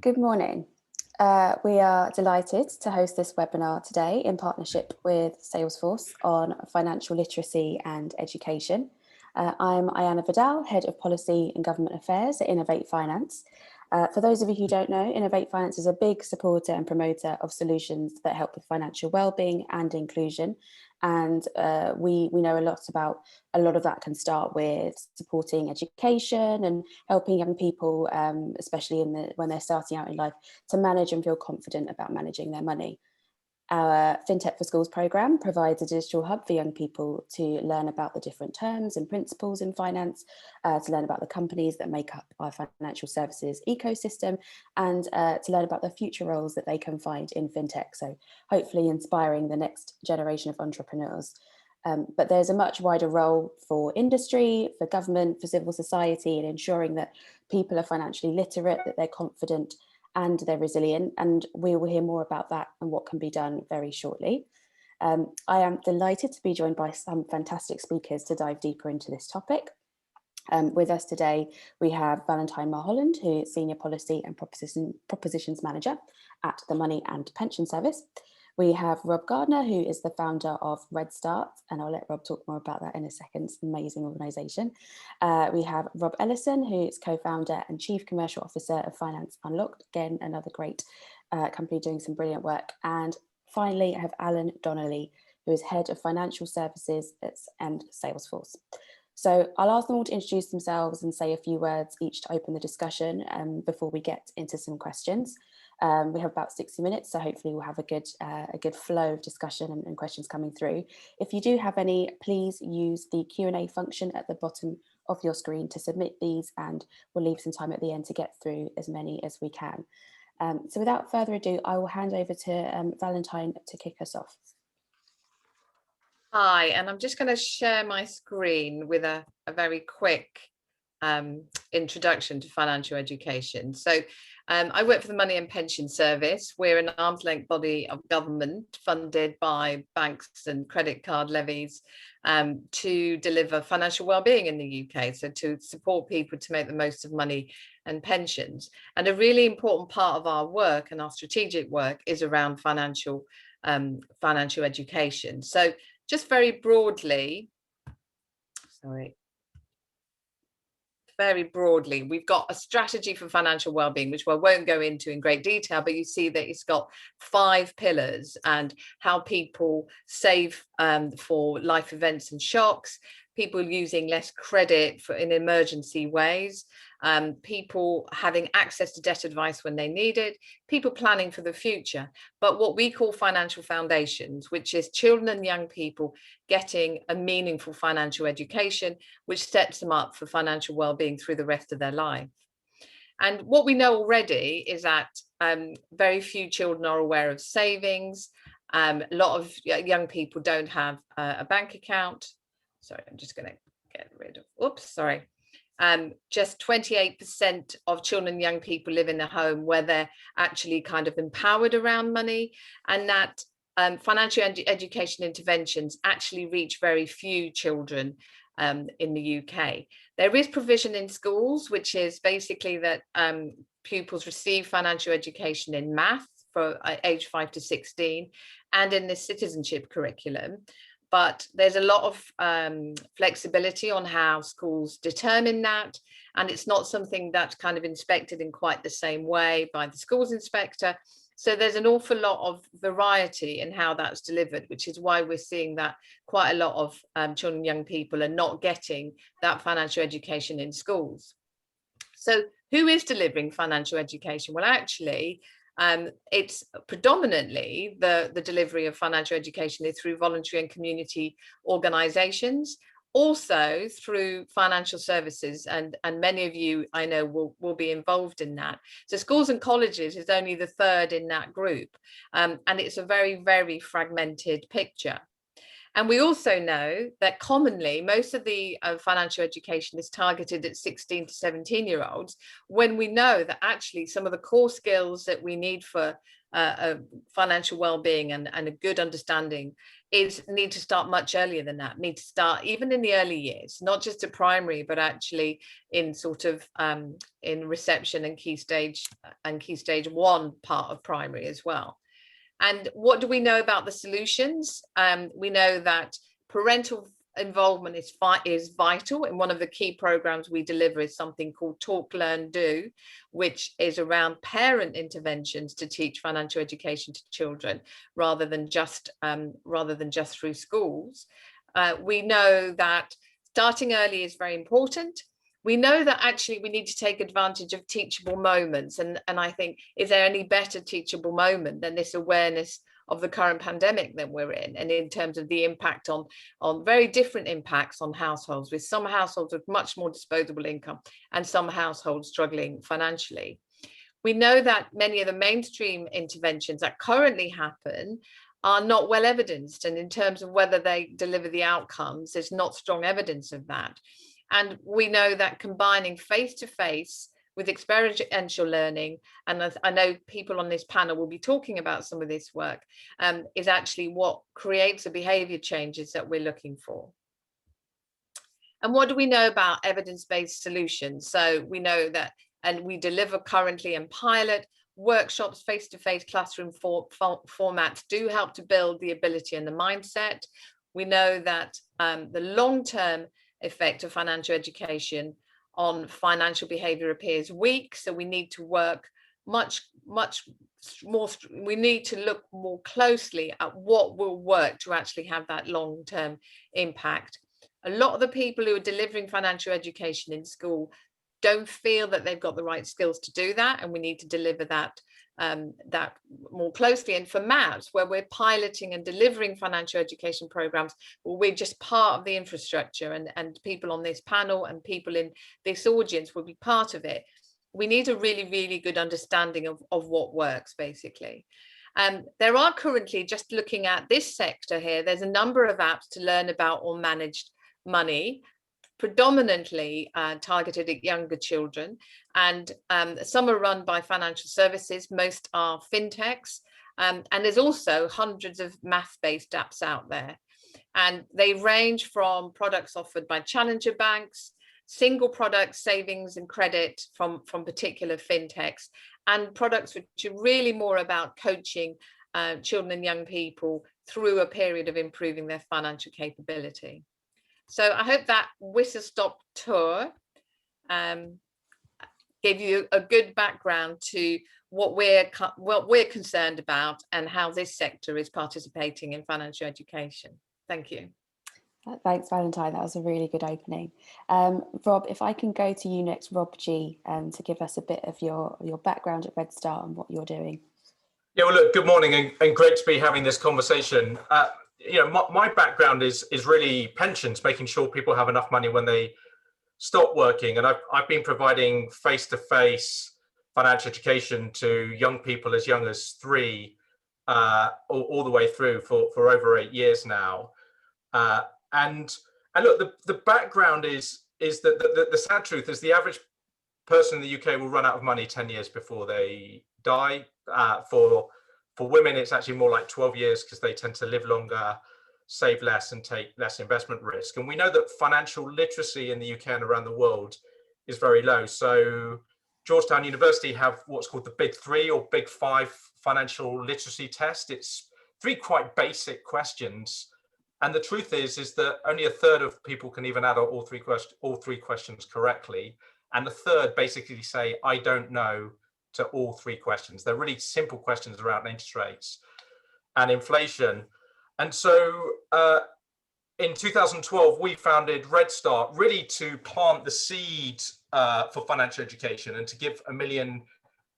Good morning. We are delighted to host this webinar today in partnership with Salesforce on financial literacy and education. I'm Iana Vidal, Head of Policy and Government Affairs at Innovate Finance. For those of you who don't know, Innovate Finance is a big supporter and promoter of solutions that help with financial well-being and inclusion. And we know a lot of that can start with supporting education and helping young people, especially when they're starting out in life, to manage and feel confident about managing their money. Our Fintech for Schools programme provides a digital hub for young people to learn about the different terms and principles in finance, to learn about the companies that make up our financial services ecosystem, and to learn about the future roles that they can find in fintech. So hopefully inspiring the next generation of entrepreneurs. But there's a much wider role for industry, for government, for civil society, in ensuring that people are financially literate, that they're confident and they're resilient, and we will hear more about that and what can be done very shortly. I am delighted to be joined by some fantastic speakers to dive deeper into this topic. With us today, we have Valentine Mulholland, who is Senior Policy and Propositions Manager at the Money and Pension Service. We have Rob Gardner, who is the founder of RedSTART, and I'll let Rob talk more about that in a second. It's an amazing organisation. We have Rob Ellison, who is co-founder and Chief Commercial Officer of Finance Unlocked. Again, another great company doing some brilliant work. And finally, I have Alan Donnelly, who is Head of Financial Services and Salesforce. So I'll ask them all to introduce themselves and say a few words each to open the discussion before we get into some questions. We have about 60 minutes, so hopefully we'll have a good flow of discussion and questions coming through. If you do have any, please use the Q&A function at the bottom of your screen to submit these, and we'll leave some time at the end to get through as many as we can. So without further ado, I will hand over to Valentine to kick us off. Hi, and I'm just going to share my screen with a very quick introduction to financial education. So I work for the Money and Pension Service. We're an arm's length body of government funded by banks and credit card levies to deliver financial well-being in the UK, so to support people to make the most of money and pensions. And a really important part of our work and our strategic work is around financial education. So just very broadly, we've got a strategy for financial well-being, which I won't go into in great detail, but you see that it's got 5 pillars, and how people save for life events and shocks, people using less credit in emergency ways, people having access to debt advice when they need it, people planning for the future, but what we call financial foundations, which is children and young people getting a meaningful financial education, which sets them up for financial well-being through the rest of their life. And what we know already is that very few children are aware of savings. A lot of young people don't have a bank account. Sorry, I'm just going to get rid of, just 28% of children and young people live in a home where they're actually kind of empowered around money, and that financial education interventions actually reach very few children in the UK. There is provision in schools, which is basically that pupils receive financial education in math for age 5 to 16 and in the citizenship curriculum. But there's a lot of flexibility on how schools determine that. And it's not something that's kind of inspected in quite the same way by the schools inspector. So there's an awful lot of variety in how that's delivered, which is why we're seeing that quite a lot of children and young people are not getting that financial education in schools. So who is delivering financial education? Well, actually, it's predominantly the delivery of financial education is through voluntary and community organisations, also through financial services, and many of you I know will be involved in that. So schools and colleges is only the third in that group, and it's a very, very fragmented picture. And we also know that commonly most of the financial education is targeted at 16 to 17-year-olds, when we know that actually some of the core skills that we need for financial well-being and a good understanding need to start much earlier than that, need to start even in the early years, not just at primary, but actually in sort of in reception and key stage 1 part of primary as well. And what do we know about the solutions? We know that parental involvement is vital. And one of the key programs we deliver is something called Talk, Learn, Do, which is around parent interventions to teach financial education to children rather than just through schools. We know that starting early is very important. We know that actually we need to take advantage of teachable moments. And I think, is there any better teachable moment than this awareness of the current pandemic that we're in, and in terms of the impact on very different impacts on households, with some households with much more disposable income and some households struggling financially. We know that many of the mainstream interventions that currently happen are not well evidenced, and in terms of whether they deliver the outcomes, there's not strong evidence of that. And we know that combining face-to-face with experiential learning, and I know people on this panel will be talking about some of this work, is actually what creates the behaviour changes that we're looking for. And what do we know about evidence-based solutions? So we know that, and we deliver currently in pilot workshops, face-to-face classroom formats do help to build the ability and the mindset. We know that the long-term effect of financial education on financial behavior appears weak, so we need to work much more. We need to look more closely at what will work to actually have that long-term impact. A lot of the people who are delivering financial education in school don't feel that they've got the right skills to do that, and we need to deliver that more closely. And for MAPS, where we're piloting and delivering financial education programs, well, we're just part of the infrastructure, and people on this panel and people in this audience will be part of it. We need a really, really good understanding of what works, basically. There are currently, just looking at this sector here, there's a number of apps to learn about or manage money, predominantly targeted at younger children, and some are run by financial services, most are fintechs, and there's also hundreds of math-based apps out there, and they range from products offered by challenger banks, single product savings and credit from particular fintechs, and products which are really more about coaching children and young people through a period of improving their financial capability. So I hope that whistle-stop tour gave you a good background to what we're concerned about and how this sector is participating in financial education. Thank you. Thanks, Valentine. That was a really good opening. Rob, if I can go to you next, Rob G, to give us a bit of your background at RedSTART and what you're doing. Yeah, well, look, good morning, and great to be having this conversation. My background is really pensions, making sure people have enough money when they stop working. And I've been providing face-to-face financial education to young people as young as 3, all the way through for over 8 years now. And look, the background is that the sad truth is the average person in the UK will run out of money 10 years before they die. For women, it's actually more like 12 years because they tend to live longer, save less, and take less investment risk. And we know that financial literacy in the UK and around the world is very low. So Georgetown University have what's called the Big 3 or Big 5 financial literacy test. It's 3 quite basic questions. And the truth is that only a third of people can even add all three questions correctly. And a third basically say, I don't know, to all 3 questions. They're really simple questions around interest rates and inflation. And so in 2012, we founded RedSTART really to plant the seed for financial education and to give 1 million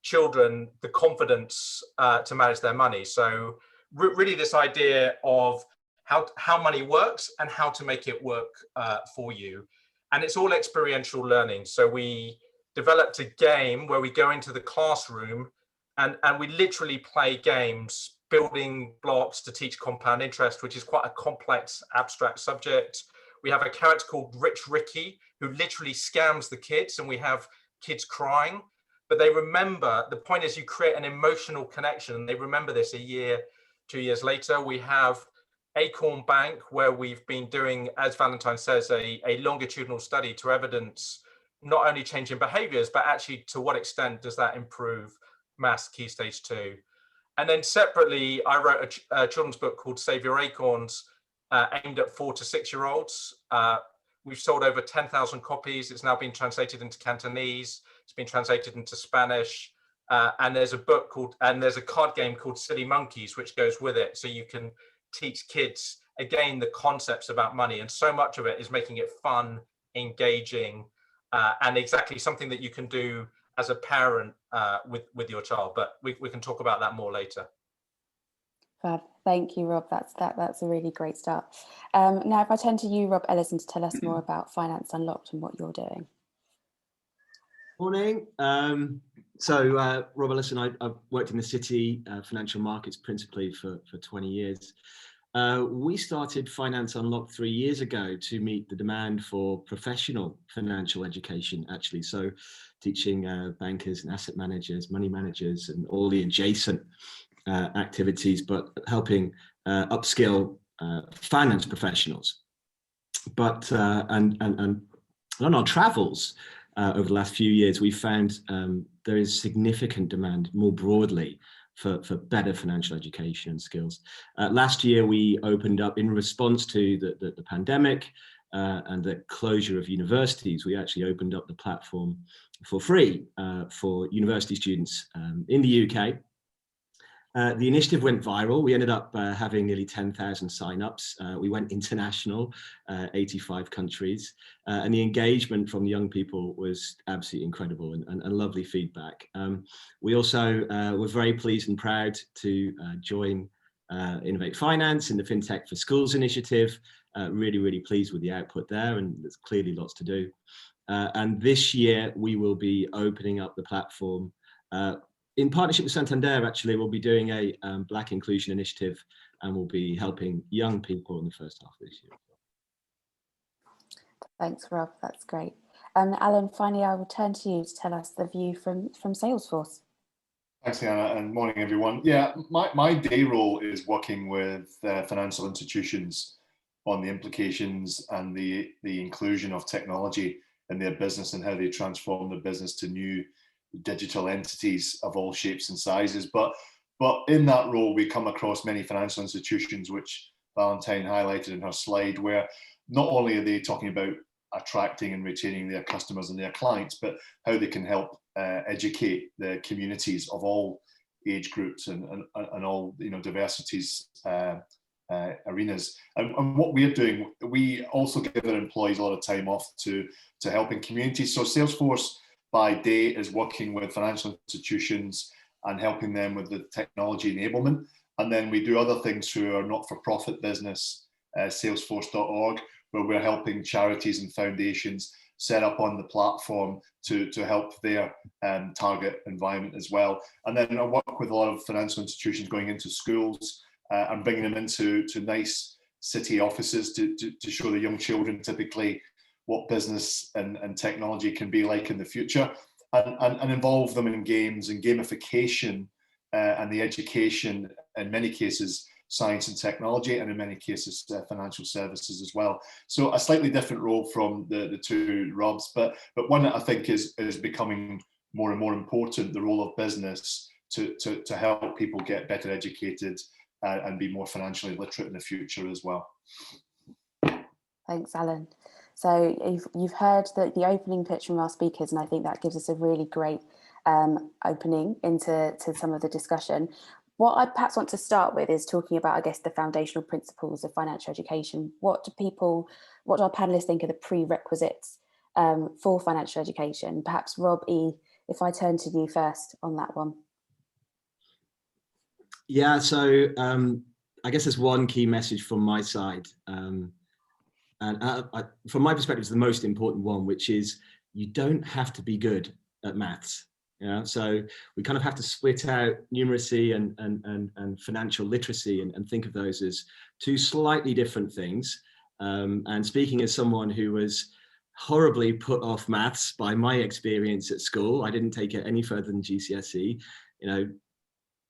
children the confidence to manage their money. So really this idea of how money works and how to make it work for you. And it's all experiential learning. So we developed a game where we go into the classroom and we literally play games, building blocks to teach compound interest, which is quite a complex, abstract subject. We have a character called Rich Ricky, who literally scams the kids, and we have kids crying. but they remember. The point is, you create an emotional connection, and they remember this a year, 2 years later. We have Acorn Bank, where we've been doing, as Valentine says, a longitudinal study to evidence not only changing behaviors, but actually to what extent does that improve maths key stage 2. And then separately, I wrote a children's book called Save Your Acorns, aimed at 4 to 6 year olds. We've sold over 10,000 copies. It's now been translated into Cantonese. It's been translated into Spanish. And there's a book called, and there's a card game called Silly Monkeys, which goes with it. So you can teach kids, again, the concepts about money. And so much of it is making it fun, engaging, and exactly something that you can do as a parent with your child. But we can talk about that more later. Fab. Thank you, Rob. That's a really great start. Now, if I turn to you, Rob Ellison, to tell us more about Finance Unlocked and what you're doing. Morning. So Rob Ellison, I've worked in the city, financial markets principally for 20 years. We started Finance Unlocked 3 years ago to meet the demand for professional financial education, actually. So teaching bankers and asset managers, money managers, and all the adjacent activities, but helping upskill finance professionals. But and on our travels over the last few years, we found there is significant demand more broadly for better financial education and skills. Last year, we opened up in response to the pandemic and the closure of universities. We actually opened up the platform for free for university students in the UK. The initiative went viral. We ended up having nearly 10,000 signups. We went international, 85 countries, and the engagement from the young people was absolutely incredible and lovely feedback. We also were very pleased and proud to join Innovate Finance in the Fintech for Schools initiative. Really pleased with the output there, and there's clearly lots to do. And this year we will be opening up the platform in partnership with Santander. Actually, we'll be doing a Black Inclusion initiative, and we'll be helping young people in the first half of this year. Thanks, Rob. That's great. Alan, finally, I will turn to you to tell us the view from Salesforce. Thanks, Iana, and morning, everyone. Yeah, my day role is working with financial institutions on the implications and the inclusion of technology in their business and how they transform their business to new digital entities of all shapes and sizes. But in that role, we come across many financial institutions, which Valentine highlighted in her slide, where not only are they talking about attracting and retaining their customers and their clients, but how they can help educate the communities of all age groups and all diversities arenas. And what we're doing, we also give our employees a lot of time off to helping communities. So Salesforce by day is working with financial institutions and helping them with the technology enablement. And then we do other things through our not-for-profit business, salesforce.org, where we're helping charities and foundations set up on the platform to help their target environment as well. And then I work with a lot of financial institutions going into schools and bringing them into nice city offices to show the young children typically what business and technology can be like in the future, and involve them in games and gamification and the education, in many cases, science and technology, and in many cases, financial services as well. So a slightly different role from the two Robs, but one that I think is becoming more and more important, the role of business to help people get better educated and be more financially literate in the future as well. Thanks, Alan. So you've heard the opening pitch from our speakers, and I think that gives us a really great opening into some of the discussion. What I perhaps want to start with is talking about, I guess, the foundational principles of financial education. What do our panelists think are the prerequisites for financial education? Perhaps Rob E., if I turn to you first on that one. Yeah, so I guess there's one key message from my side. And from my perspective, it's the most important one, which is you don't have to be good at maths. Yeah, so we kind of have to split out numeracy and financial literacy and think of those as two slightly different things. And speaking as someone who was horribly put off maths by my experience at school. I didn't take it any further than GCSE.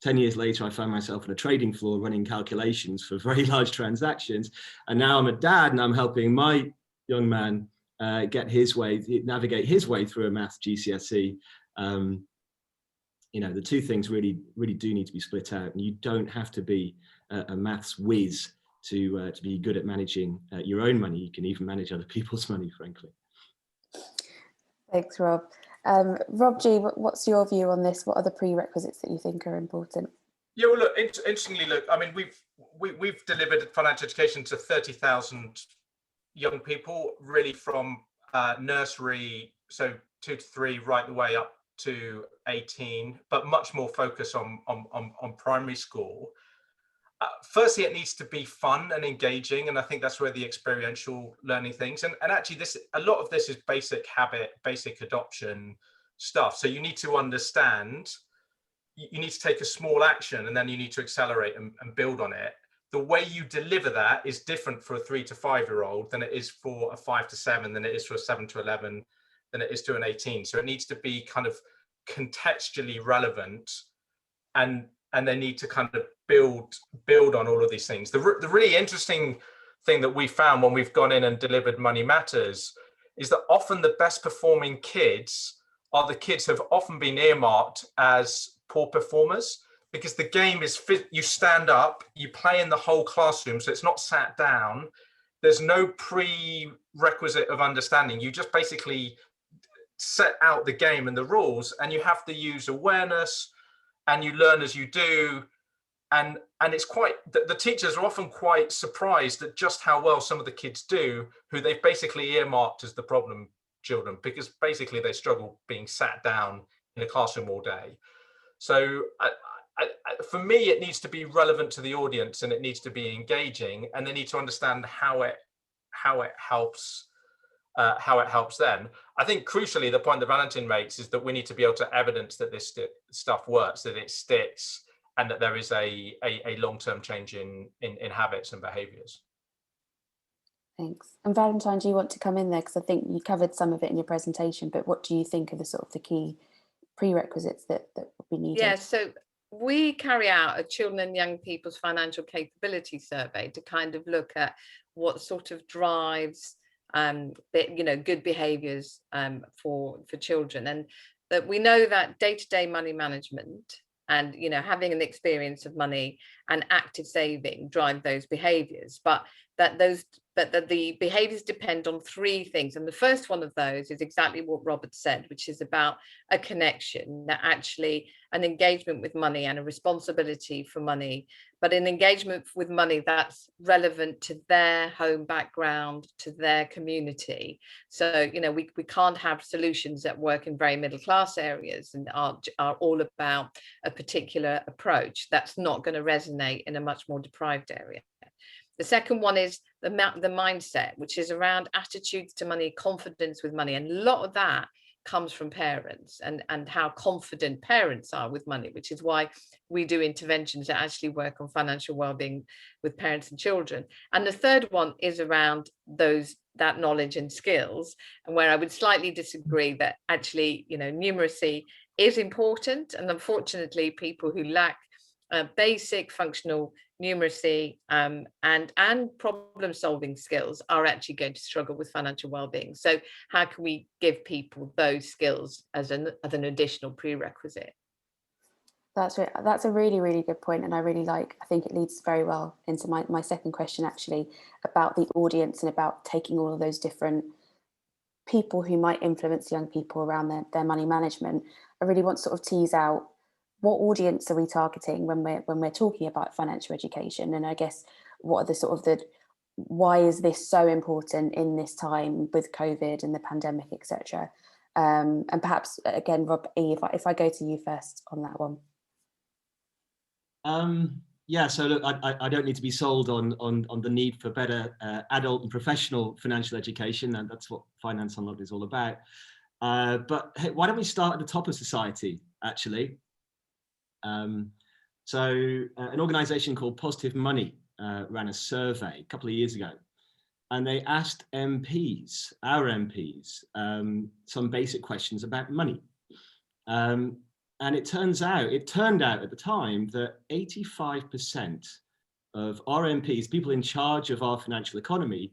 10 years later, I found myself on a trading floor running calculations for very large transactions. And now I'm a dad and I'm helping my young man navigate his way through a maths GCSE. The two things really do need to be split out, and you don't have to be a maths whiz to be good at managing your own money. You can even manage other people's money, frankly. Thanks, Rob. Rob G, what's your view on this? What are the prerequisites that you think are important? Yeah, well, look, interestingly, I mean, we've delivered financial education to 30,000 young people, really from nursery, so 2 to 3, right the way up to 18, but much more focus on primary school. Firstly, it needs to be fun and engaging, and I think that's where the experiential learning things, and actually a lot of this is basic habit, basic adoption stuff. So you need to understand, you need to take a small action, and then you need to accelerate and build on it. The way you deliver that is different for a 3 to 5-year-old than it is for a 5 to 7, than it is for a 7 to 11, than it is to an 18. So it needs to be kind of contextually relevant, and they need to kind of build on all of these things. The really interesting thing that we found when we've gone in and delivered Money Matters is that often the best performing kids are the kids who have often been earmarked as poor performers, because the game is you stand up, you play in the whole classroom, so it's not sat down. There's no prerequisite of understanding. You just basically set out the game and the rules, and you have to use awareness, and you learn as you do. And it's quite, the teachers are often quite surprised at just how well some of the kids do, who they've basically earmarked as the problem children, because basically they struggle being sat down in a classroom all day. So for me, it needs to be relevant to the audience, and it needs to be engaging, and they need to understand how it helps them. I think crucially, the point that Valentin makes is that we need to be able to evidence that this stuff works, that it sticks, and that there is a long-term change in habits and behaviours. Thanks. And Valentine, do you want to come in there? Because I think you covered some of it in your presentation, but what do you think are the key prerequisites that would be needed? Yeah, so we carry out a children and young people's financial capability survey to kind of look at what sort of drives good behaviours for children, and that we know that day-to-day money management and having an experience of money and active saving drive those behaviours, but that the behaviours depend on 3 things. And the first one of those is exactly what Robert said, which is about a connection, that actually an engagement with money and a responsibility for money, but an engagement with money that's relevant to their home background, to their community. So, we can't have solutions that work in very middle class areas and are all about a particular approach. That's not going to resonate in a much more deprived area. The second one is the mindset, which is around attitudes to money, confidence with money. And a lot of that comes from parents and how confident parents are with money, which is why we do interventions that actually work on financial well-being with parents and children. And the third one is around that knowledge and skills, and where I would slightly disagree that actually, numeracy is important. And unfortunately, people who lack basic functional numeracy and problem solving skills are actually going to struggle with financial well-being. So how can we give people those skills as an additional prerequisite? That's a really, really good point, and I think it leads very well into my second question, actually, about the audience and about taking all of those different people who might influence young people around their money management. I really want to sort of tease out, what audience are we targeting when we're talking about financial education? And I guess what are why is this so important in this time with COVID and the pandemic, etc.? And perhaps again, Rob E, if I go to you first on that one. Yeah, so look, I don't need to be sold on the need for better adult and professional financial education, and that's what Finance Unlocked is all about. But hey, why don't we start at the top of society, actually? So an organization called Positive Money ran a survey a couple of years ago, and they asked MPs, our MPs, some basic questions about money. And it turned out at the time that 85% of our MPs, people in charge of our financial economy,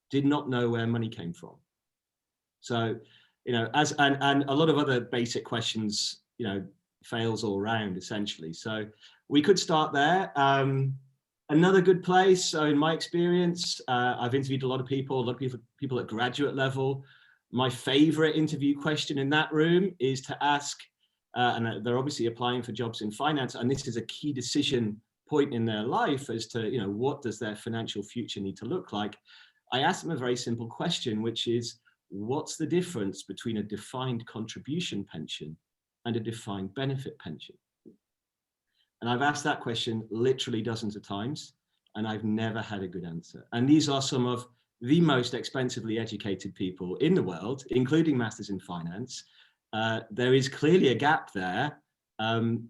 did not know where money came from. So, and a lot of other basic questions, fails all around essentially. So we could start there. Another good place, so in my experience, I've interviewed a lot of people at graduate level. My favorite interview question in that room is to ask, and they're obviously applying for jobs in finance, and this is a key decision point in their life as to, what does their financial future need to look like? I asked them a very simple question, which is, what's the difference between a defined contribution pension and a defined benefit pension? And I've asked that question literally dozens of times, and I've never had a good answer. And these are some of the most expensively educated people in the world, including masters in finance. There is clearly a gap there, and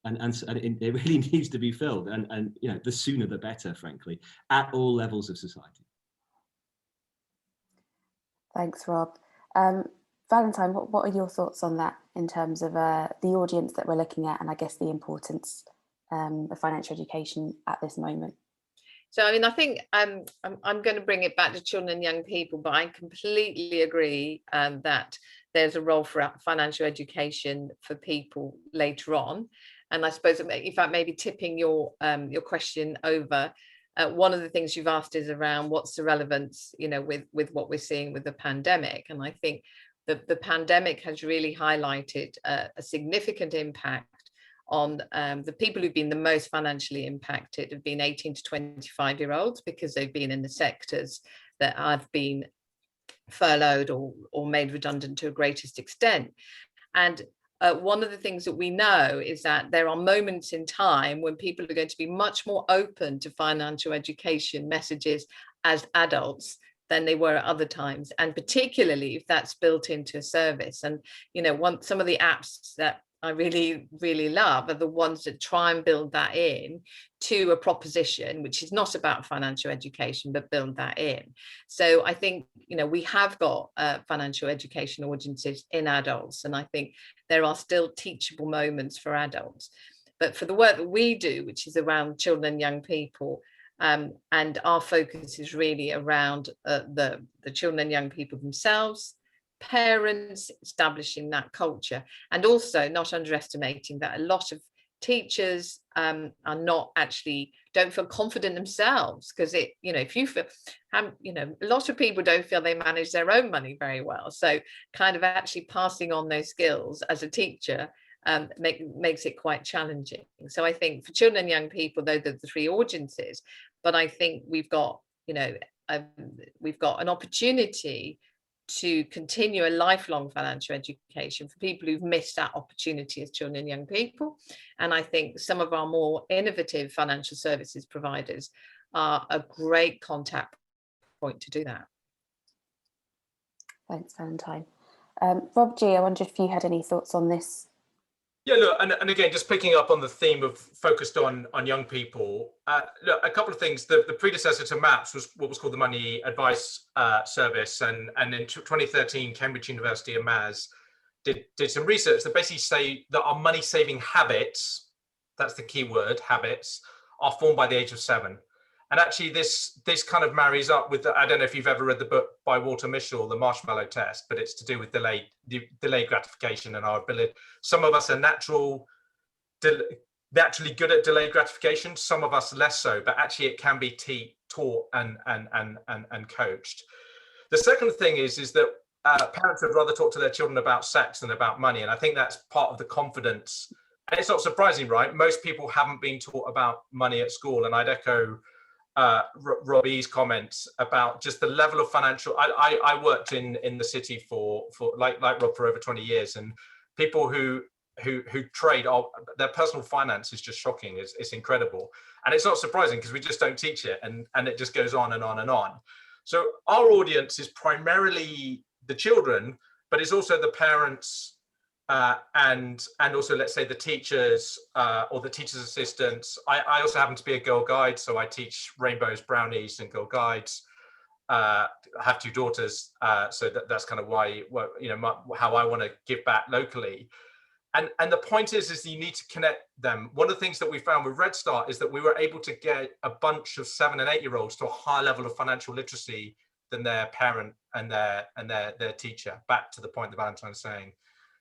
it really needs to be filled. And the sooner the better, frankly, at all levels of society. Thanks, Rob. Valentine, what are your thoughts on that in terms of the audience that we're looking at, and I guess the importance of financial education at this moment? So, I think I'm going to bring it back to children and young people, but I completely agree that there's a role for financial education for people later on. And I suppose, in fact, maybe tipping your question over, one of the things you've asked is around what's the relevance, with what we're seeing with the pandemic. And I think the pandemic has really highlighted a significant impact on the people who've been the most financially impacted have been 18 to 25-year-olds, because they've been in the sectors that have been furloughed or made redundant to a greatest extent. And one of the things that we know is that there are moments in time when people are going to be much more open to financial education messages as adults than they were at other times, and particularly if that's built into a service. And some of the apps that I really, really love are the ones that try and build that in to a proposition, which is not about financial education, but build that in. So I think, we have got financial education audiences in adults, and I think there are still teachable moments for adults. But for the work that we do, which is around children and young people, and our focus is really around the children and young people themselves, parents, establishing that culture, and also not underestimating that a lot of teachers don't feel confident themselves, because if you feel, a lot of people don't feel they manage their own money very well. So kind of actually passing on those skills as a teacher makes it quite challenging. So I think for children and young people, though, the three audiences, but I think we've got an opportunity to continue a lifelong financial education for people who've missed that opportunity as children and young people. And I think some of our more innovative financial services providers are a great contact point to do that. Thanks, Valentine. Rob G, I wonder if you had any thoughts on this. Yeah, look, and again, just picking up on the theme of focused on young people, look, a couple of things. The predecessor to MAPS was what was called the Money Advice Service, and in 2013, Cambridge University and MAS did some research that basically say that our money saving habits, that's the key word, habits, are formed by the age of 7. And actually, this kind of marries up with I don't know if you've ever read the book by Walter Mischel, The Marshmallow Test, but it's to do with delayed gratification and our ability. Some of us are naturally good at delayed gratification. Some of us less so, but actually it can be taught and coached. The second thing is that parents would rather talk to their children about sex than about money, and I think that's part of the confidence. And it's not surprising, right? Most people haven't been taught about money at school, and I'd echo Robbie's comments about just the level of financial. I worked in the city for like Rob for over 20 years, and people who trade, their personal finance is just shocking. It's incredible, and it's not surprising because we just don't teach it, and it just goes on and on and on. So our audience is primarily the children, but it's also the parents. And also, let's say, the teachers or the teachers' assistants. I also happen to be a Girl Guide, so I teach rainbows, brownies, and Girl Guides. have two daughters, so that's kind of why, how I want to give back locally. And the point is you need to connect them. One of the things that we found with RedSTART is that we were able to get a bunch of 7 and 8 year olds to a higher level of financial literacy than their parent and their teacher, back to the point that Valentine's saying.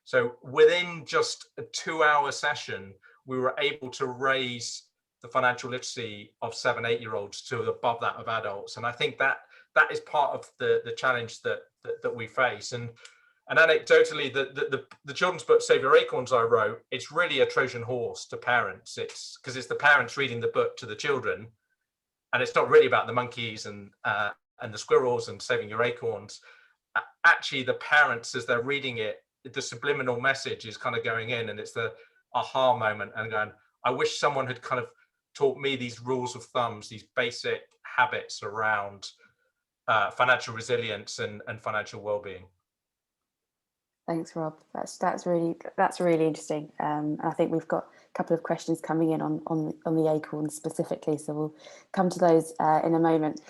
So within just a 2-hour session, we were able to raise the financial literacy of 7, 8 year olds to above that of adults. And I think that is part of the challenge that we face. And anecdotally, the children's book Save Your Acorns I wrote, it's really a Trojan horse to parents. It's because it's the parents reading the book to the children, and it's not really about the monkeys and the squirrels and saving your acorns. Actually, the parents, as they're reading it, the subliminal message is kind of going in, and it's the aha moment and going, I wish someone had kind of taught me these rules of thumbs, these basic habits around financial resilience and financial well-being. Thanks, Rob. That's really interesting. And I think we've got a couple of questions coming in on the acorns specifically, so we'll come to those in a moment.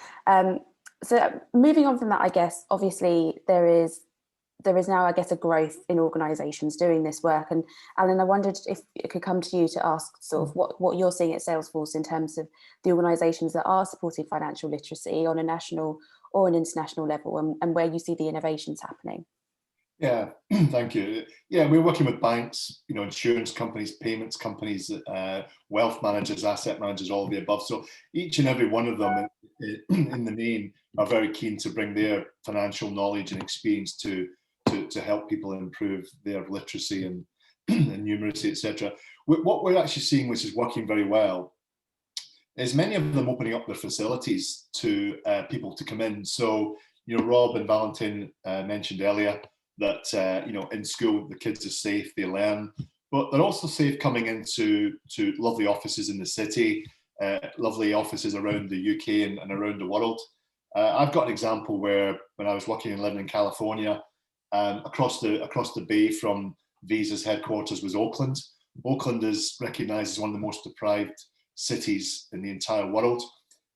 So moving on from that, I guess obviously there is now, I guess, a growth in organisations doing this work. And Alan, I wondered if it could come to you to ask sort of what you're seeing at Salesforce in terms of the organisations that are supporting financial literacy on a national or an international level, and where you see the innovations happening. Yeah, thank you. Yeah, we're working with banks, insurance companies, payments companies, wealth managers, asset managers, all of the above. So each and every one of them in the main are very keen to bring their financial knowledge and experience to help people improve their literacy and numeracy, etc. What we're actually seeing, which is working very well, is many of them opening up their facilities to people to come in. So, Rob and Valentine mentioned earlier that, in school, the kids are safe, they learn, but they're also safe coming into lovely offices in the city, lovely offices around the UK and around the world. I've got an example where when I was working and living in California, across the bay from Visa's headquarters was Oakland. Oakland is recognised as one of the most deprived cities in the entire world.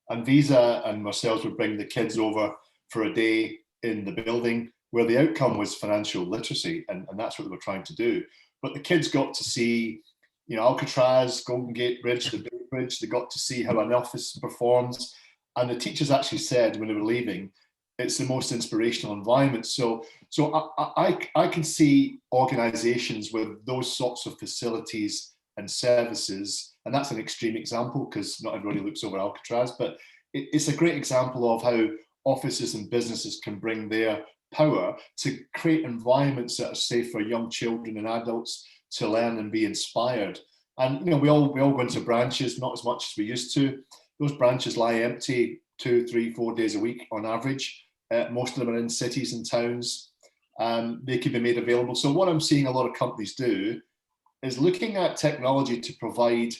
And Visa and ourselves would bring the kids over for a day in the building where the outcome was financial literacy, and that's what they were trying to do. But the kids got to see, Alcatraz, Golden Gate Bridge, the Bay Bridge. They got to see how an office performs. And the teachers actually said when they were leaving, it's the most inspirational environment. So I can see organizations with those sorts of facilities and services, and that's an extreme example because not everybody looks over Alcatraz, but it's a great example of how offices and businesses can bring their power to create environments that are safe for young children and adults to learn and be inspired. And we all go into branches, not as much as we used to. Those branches lie empty 2, 3, 4 days a week on average. Most of them are in cities and towns. They can be made available. So what I'm seeing a lot of companies do is looking at technology to provide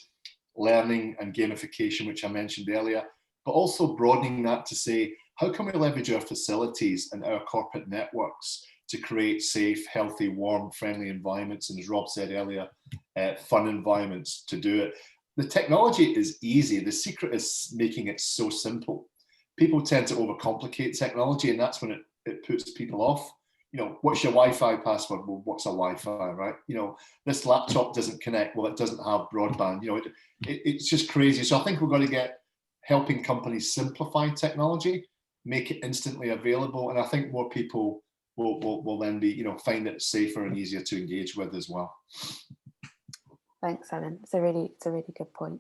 learning and gamification, which I mentioned earlier, but also broadening that to say, how can we leverage our facilities and our corporate networks to create safe, healthy, warm, friendly environments, and as Rob said earlier, fun environments to do it. The technology is easy. The secret is making it so simple. People tend to overcomplicate technology, and that's when it puts people off. What's your Wi-Fi password? Well, what's a Wi-Fi, right? This laptop doesn't connect. Well, it doesn't have broadband. It's just crazy. So I think we're going to get helping companies simplify technology, make it instantly available, and I think more people will then be, find it safer and easier to engage with as well. Thanks, Alan. It's a really good point.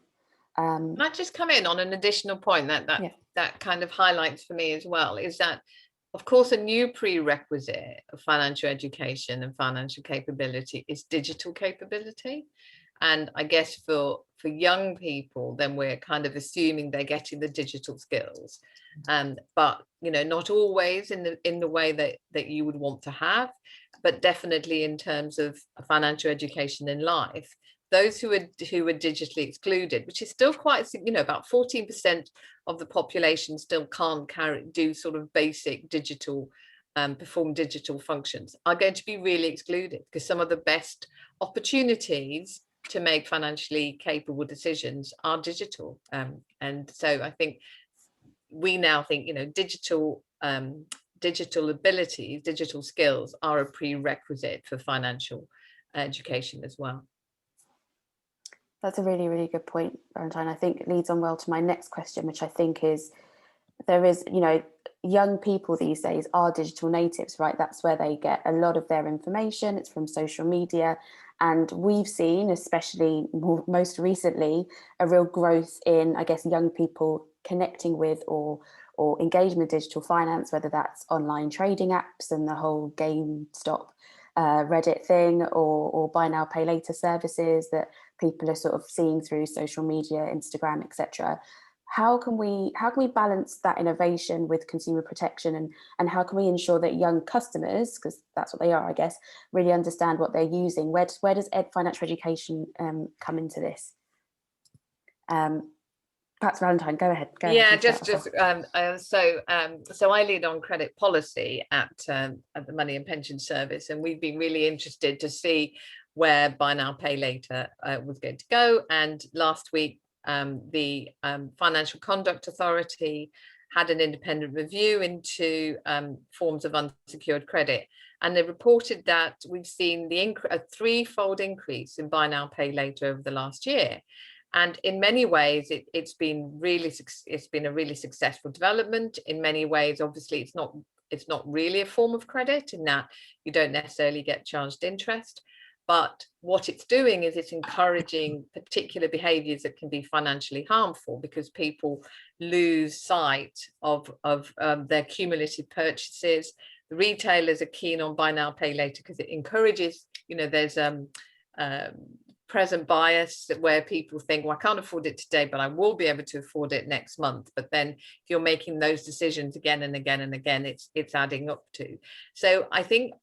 Can I just come in on an additional point that kind of highlights for me as well, is that, of course, a new prerequisite of financial education and financial capability is digital capability. And I guess for young people, then we're kind of assuming they're getting the digital skills, but not always in the way that you would want to have, but definitely in terms of financial education in life. Those who are digitally excluded, which is still quite, about 14% of the population still can't do sort of basic digital, perform digital functions, are going to be really excluded, because some of the best opportunities to make financially capable decisions are digital. And so I think we now think, digital abilities, digital skills are a prerequisite for financial education as well. That's a really, really good point, Valentine. I think it leads on well to my next question, which I think is, there is, young people these days are digital natives, right? That's where they get a lot of their information. It's from social media. And we've seen, especially most recently, a real growth in, I guess, young people connecting with or engaging with digital finance, whether that's online trading apps and the whole GameStop Reddit thing, or buy now, pay later services that people are sort of seeing through social media, Instagram, etc. How can we balance that innovation with consumer protection, and how can we ensure that young customers, because that's what they are, I guess, really understand what they're using? Where does financial education come into this? Perhaps Valentine, go ahead. So I lead on credit policy at the Money and Pension Service, and we've been really interested to see where buy now, pay later was going to go. And last week, the Financial Conduct Authority had an independent review into forms of unsecured credit, and they reported that we've seen a threefold increase in buy now, pay later over the last year. And in many ways, it's been a really successful development. In many ways, obviously, it's not really a form of credit in that you don't necessarily get charged interest. But what it's doing is it's encouraging particular behaviours that can be financially harmful, because people lose sight of their cumulative purchases. The retailers are keen on buy now, pay later because it encourages, there's present bias where people think, well, I can't afford it today, but I will be able to afford it next month. But then if you're making those decisions again and again and again, it's adding up to. So I think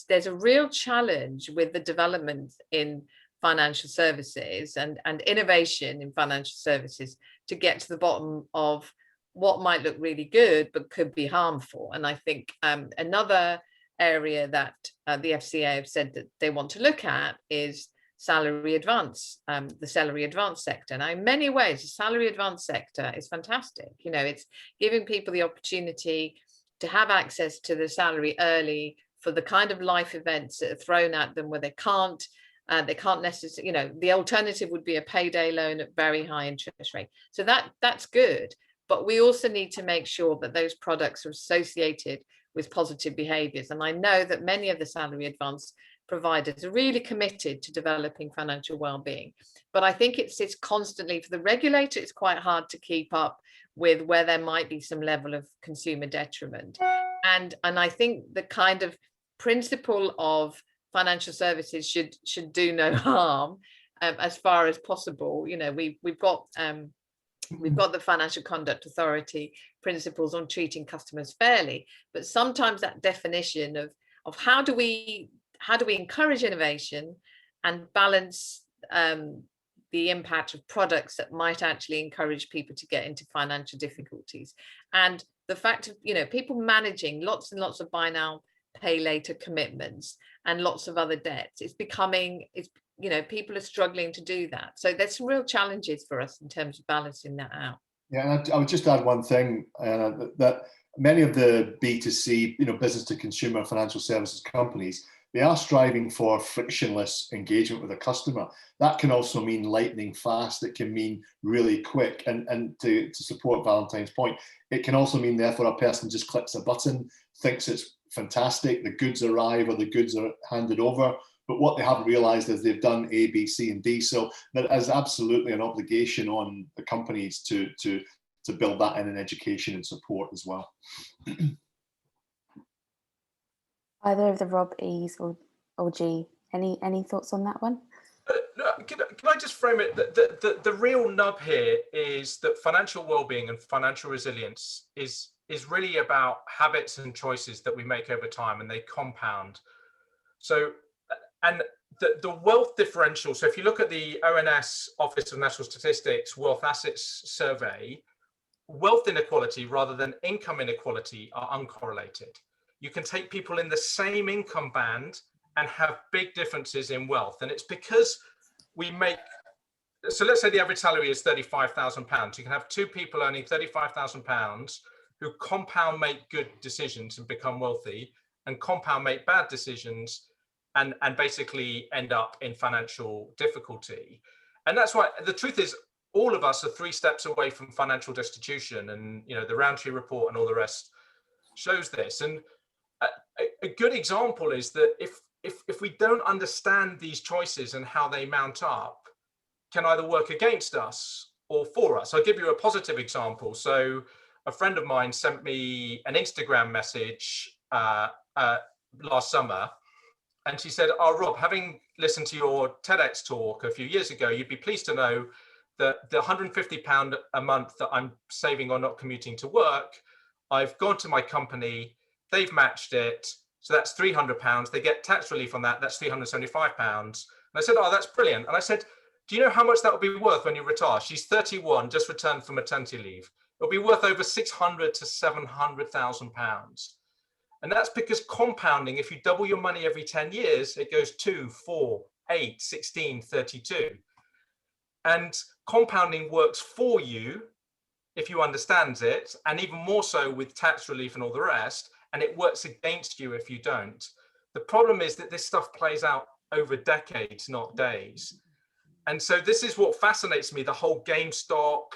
there's a real challenge with the development in financial services and innovation in financial services to get to the bottom of what might look really good but could be harmful. And I think another area that the FCA have said that they want to look at is salary advance, the salary advance sector. Now, in many ways, the salary advance sector is fantastic. It's giving people the opportunity to have access to the salary early for the kind of life events that are thrown at them where they can't necessarily, the alternative would be a payday loan at very high interest rate. So that's good. But we also need to make sure that those products are associated with positive behaviours. And I know that many of the salary advance providers are really committed to developing financial well-being, but I think it's constantly, for the regulator, it's quite hard to keep up with where there might be some level of consumer detriment. And I think the kind of principle of financial services should do no harm as far as possible. We've got the Financial Conduct Authority principles on treating customers fairly, but sometimes that definition of how do we encourage innovation and balance the impact of products that might actually encourage people to get into financial difficulties, and the fact of people managing lots and lots of buy now, pay later commitments and lots of other debts. People are struggling to do that. So there's some real challenges for us in terms of balancing that out. Yeah, and I would just add one thing, that many of the B2C, business to consumer financial services companies, they are striving for frictionless engagement with a customer. That can also mean lightning fast. It can mean really quick. And to support Valentine's point, it can also mean therefore a person just clicks a button, thinks it's fantastic, the goods arrive or the goods are handed over. But what they haven't realized is they've done A, B, C, and D. So there is absolutely an obligation on the companies to build that in education and support as well. Either of the Rob, E's or G, any thoughts on that one? Can I just frame it? The real nub here is that financial well-being and financial resilience is really about habits and choices that we make over time, and they compound. So, and the wealth differential, so if you look at the ONS, Office of National Statistics, Wealth Assets Survey, wealth inequality rather than income inequality are uncorrelated. You can take people in the same income band and have big differences in wealth. And it's because we make so let's say the average salary is £35,000. You can have two people earning £35,000 who compound make good decisions and become wealthy, and compound make bad decisions and basically end up in financial difficulty. And that's why the truth is, all of us are 3 steps away from financial destitution, and the Roundtree report and all the rest shows this. And a good example is that if we don't understand these choices and how they mount up, can either work against us or for us. I'll give you a positive example. So a friend of mine sent me an Instagram message last summer, and she said, "Oh, Rob, having listened to your TEDx talk a few years ago, you'd be pleased to know that the £150 a month that I'm saving on not commuting to work, I've gone to my company, they've matched it, so that's £300. They get tax relief on that, that's £375. And I said, "Oh, that's brilliant." And I said, "Do you know how much that will be worth when you retire?" She's 31, just returned from maternity leave. It'll be worth over £600,000 to £700,000. And that's because compounding, if you double your money every 10 years, it goes 2, 4, 8, 16, 32. And compounding works for you if you understand it, and even more so with tax relief and all the rest, and it works against you if you don't. The problem is that this stuff plays out over decades, not days. And so this is what fascinates me, the whole GameStop,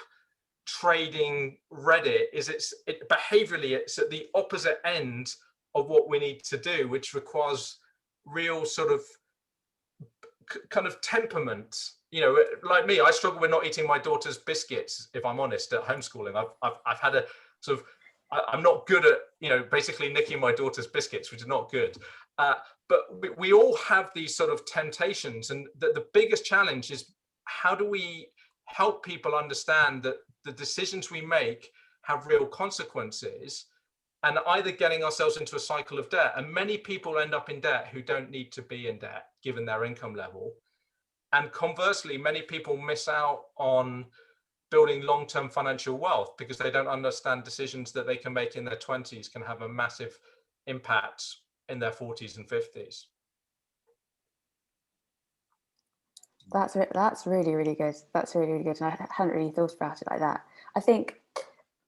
trading, Reddit, is behaviorally, it's at the opposite end of what we need to do, which requires real sort of kind of temperament. Like me, I struggle with not eating my daughter's biscuits, if I'm honest, at homeschooling. I've had a sort of, I'm not good at, basically nicking my daughter's biscuits, which is not good. But we all have these sort of temptations, and the biggest challenge is, how do we help people understand that the decisions we make have real consequences, and either getting ourselves into a cycle of debt, and many people end up in debt who don't need to be in debt given their income level. And conversely, many people miss out on building long-term financial wealth because they don't understand decisions that they can make in their 20s can have a massive impact in their 40s and 50s. That's really, really good. That's really, really good. And I hadn't really thought about it like that. I think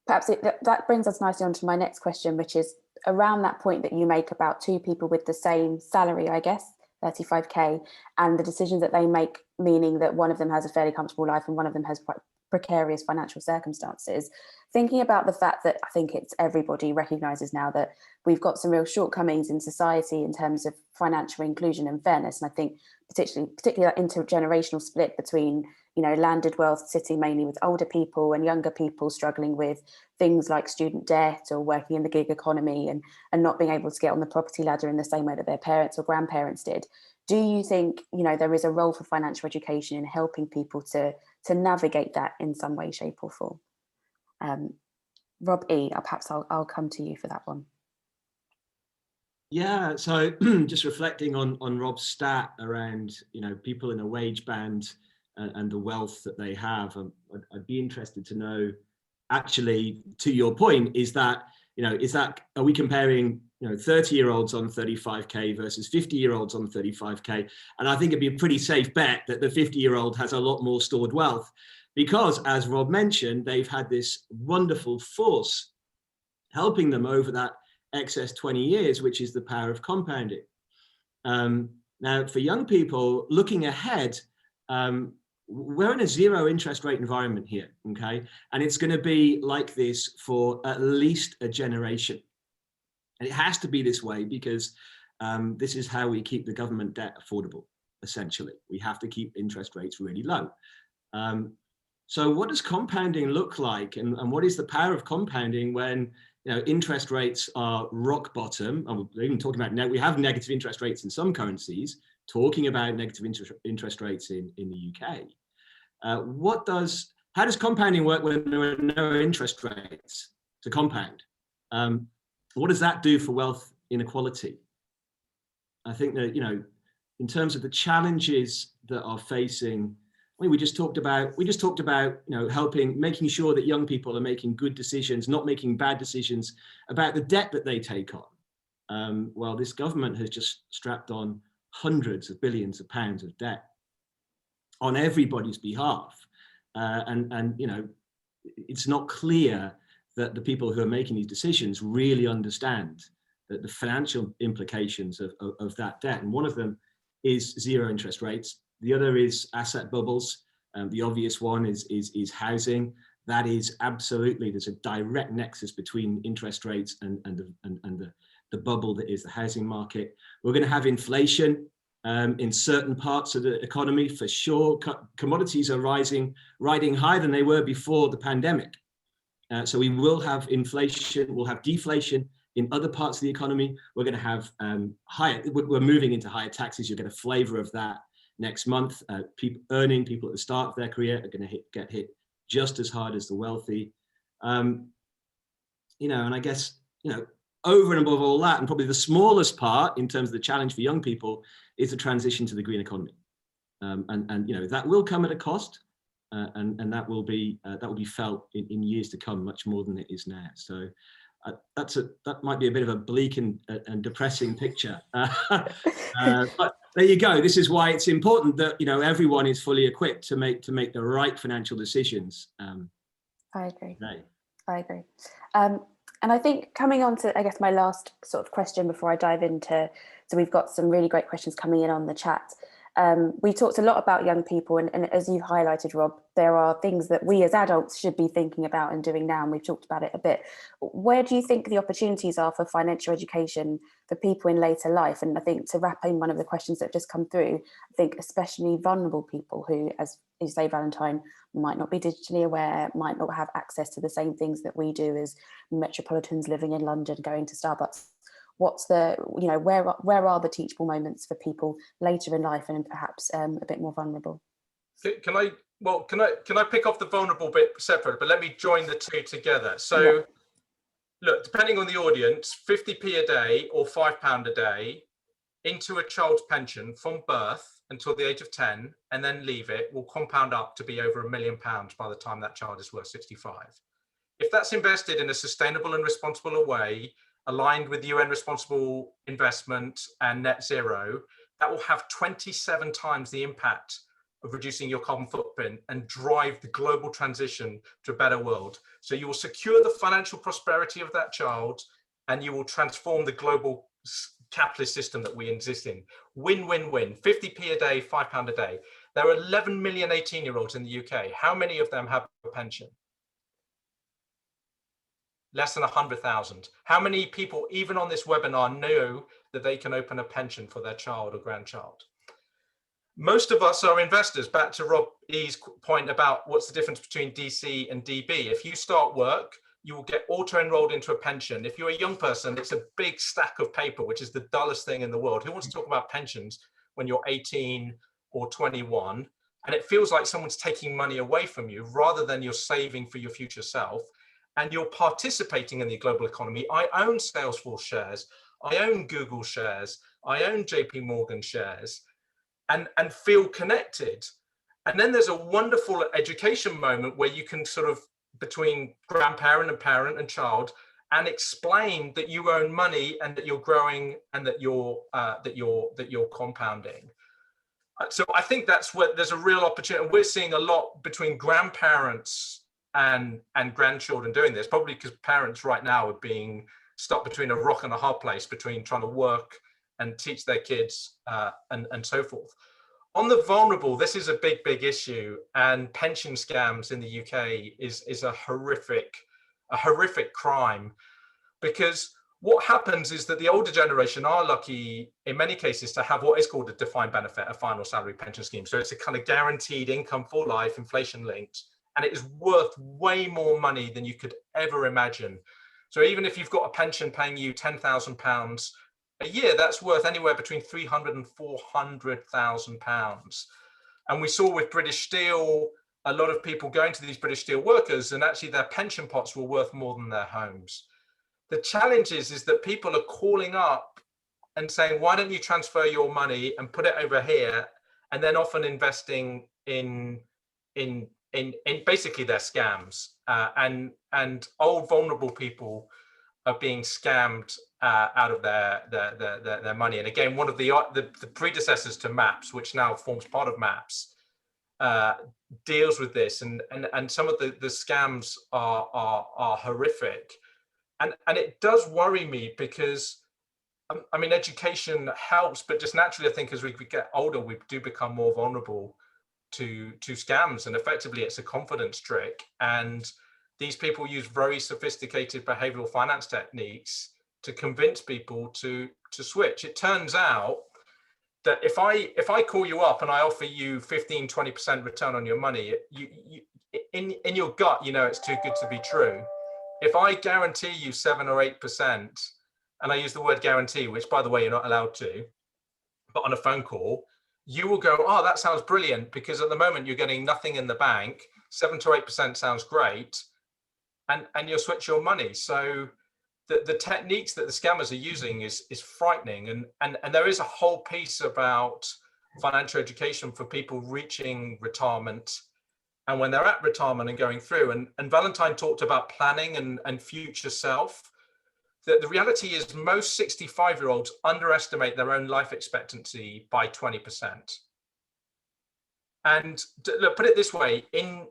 perhaps that brings us nicely on to my next question, which is around that point that you make about two people with the same salary, I guess, 35K, and the decisions that they make, meaning that one of them has a fairly comfortable life and one of them has quite precarious financial circumstances. Thinking about the fact that I think everybody recognises now that we've got some real shortcomings in society in terms of financial inclusion and fairness. And I think particularly that intergenerational split between, landed wealth sitting mainly with older people and younger people struggling with things like student debt or working in the gig economy and not being able to get on the property ladder in the same way that their parents or grandparents did. Do you think, there is a role for financial education in helping people to navigate that in some way, shape or form? Rob E, perhaps I'll come to you for that one. Yeah, so just reflecting on Rob's stat around, people in a wage band and the wealth that they have, I'd be interested to know, actually, to your point, are we comparing 30-year-olds on 35K versus 50-year-olds on 35K? And I think it'd be a pretty safe bet that the 50-year-old has a lot more stored wealth, because, as Rob mentioned, they've had this wonderful force helping them over that excess 20 years, which is the power of compounding. Now, for young people looking ahead, we're in a zero interest rate environment here, okay? And it's going to be like this for at least a generation. And it has to be this way because this is how we keep the government debt affordable, essentially. We have to keep interest rates really low. So what does compounding look like? And what is the power of compounding when interest rates are rock bottom? And we're even talking about, we have negative interest rates in some currencies, talking about negative interest rates in the UK. How does compounding work when there are no interest rates to compound? What does that do for wealth inequality? I think that, in terms of the challenges that are facing, we just talked about, making sure that young people are making good decisions, not making bad decisions about the debt that they take on. Well, this government has just strapped on hundreds of billions of pounds of debt. on everybody's behalf. And you know, it's not clear that the people who are making these decisions really understand that the financial implications of that debt. And one of them is zero interest rates. The other is asset bubbles. The obvious one is housing. That is absolutely, there's a direct nexus between interest rates and the bubble that is the housing market. We're going to have inflation in certain parts of the economy for sure. Commodities are riding higher than they were before the pandemic. So we will have inflation, we'll have deflation in other parts of the economy. We're going to have we're moving into higher taxes. You'll get a flavor of that next month. People at the start of their career are going to get hit just as hard as the wealthy. You know, and I guess, you know, over and above all that, and probably the smallest part in terms of the challenge for young people, is the transition to the green economy. And you know, that will come at a cost, and that will be felt in years to come much more than it is now. So that might be a bit of a bleak and depressing picture. But there you go. This is why it's important that, you know, everyone is fully equipped to make the right financial decisions. I agree. Today. I agree. And I think coming on to, I guess, my last sort of question before I dive into, so we've got some really great questions coming in on the chat. We talked a lot about young people, and as you highlighted, Rob, there are things that we as adults should be thinking about and doing now, and we've talked about it a bit. Where do you think the opportunities are for financial education for people in later life? And I think, to wrap in one of the questions that have just come through, I think especially vulnerable people who, as you say, Valentine, might not be digitally aware, might not have access to the same things that we do as metropolitans living in London, going to Starbucks. What's the, you know, where are the teachable moments for people later in life and perhaps a bit more vulnerable? Can I pick off the vulnerable bit separate, but let me join the two together. So look, depending on the audience, 50p a day or £5 a day into a child's pension from birth until the age of 10, and then leave it, will compound up to be over £1 million by the time that child is worth 65. If that's invested in a sustainable and responsible way, aligned with UN responsible investment and net zero, that will have 27 times the impact of reducing your carbon footprint and drive the global transition to a better world. So you will secure the financial prosperity of that child, and you will transform the global capitalist system that we exist in. Win, win, win. 50p a day, £5 a day. There are 11 million 18-year-olds in the UK. How many of them have a pension? Less than 100,000. How many people, even on this webinar, know that they can open a pension for their child or grandchild? Most of us are investors. Back to Rob E's point about what's the difference between DC and DB. If you start work, you will get auto-enrolled into a pension. If you're a young person, it's a big stack of paper, which is the dullest thing in the world. Who wants to talk about pensions when you're 18 or 21? And it feels like someone's taking money away from you rather than you're saving for your future self. And you're participating in the global economy. I own Salesforce shares, I own Google shares, I own JP Morgan shares, and feel connected. And then there's a wonderful education moment where you can sort of, between grandparent and parent and child, and explain that you own money and that you're growing and that you're compounding. So I think that's where there's a real opportunity. We're seeing a lot between grandparents and grandchildren doing this, probably because parents right now are being stuck between a rock and a hard place, between trying to work and teach their kids and so forth. On the vulnerable, this is a big issue, and pension scams in the UK is a horrific crime, because what happens is that the older generation are lucky in many cases to have what is called a defined benefit, a final salary pension scheme. So it's a kind of guaranteed income for life, inflation linked, and it is worth way more money than you could ever imagine. So even if you've got a pension paying you £10,000 a year, that's worth anywhere between £300,000 and £400,000. And we saw with British Steel, a lot of people going to these British Steel workers, and actually their pension pots were worth more than their homes. The challenge is that people are calling up and saying, why don't you transfer your money and put it over here? And then often investing in basically their scams, and old vulnerable people are being scammed out of their money. And again, one of the predecessors to MAPS, which now forms part of MAPS, deals with this, and some of the scams are horrific, and it does worry me, because I mean, education helps, but just naturally, I think as we get older, we do become more vulnerable to scams, and effectively it's a confidence trick. And these people use very sophisticated behavioral finance techniques to convince people to switch. It turns out that if I call you up and I offer you 15-20% return on your money, you in your gut, you know it's too good to be true. If I guarantee you 7 or 8%, and I use the word guarantee, which by the way, you're not allowed to, but on a phone call, you will go, oh, that sounds brilliant, because at the moment you're getting nothing in the bank. 7 to 8% sounds great. And you'll switch your money. So the techniques that the scammers are using is frightening. And there is a whole piece about financial education for people reaching retirement, and when they're at retirement and going through. And Valentine talked about planning and future self. The reality is most 65-year-olds underestimate their own life expectancy by 20%. And look, put it this way, in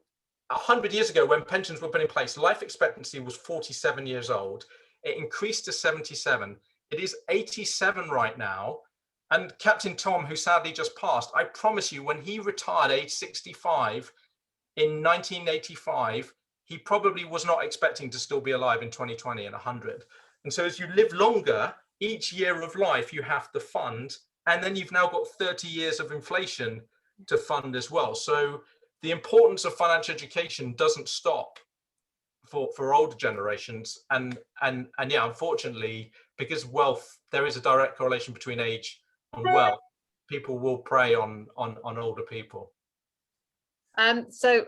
100 years ago, when pensions were put in place, life expectancy was 47 years old. It increased to 77. It is 87 right now. And Captain Tom, who sadly just passed, I promise you, when he retired age 65 in 1985, he probably was not expecting to still be alive in 2020 and 100. And so as you live longer, each year of life you have to fund, and then you've now got 30 years of inflation to fund as well. So the importance of financial education doesn't stop for older generations. And yeah, unfortunately, because wealth, there is a direct correlation between age and wealth. People will prey on older people. So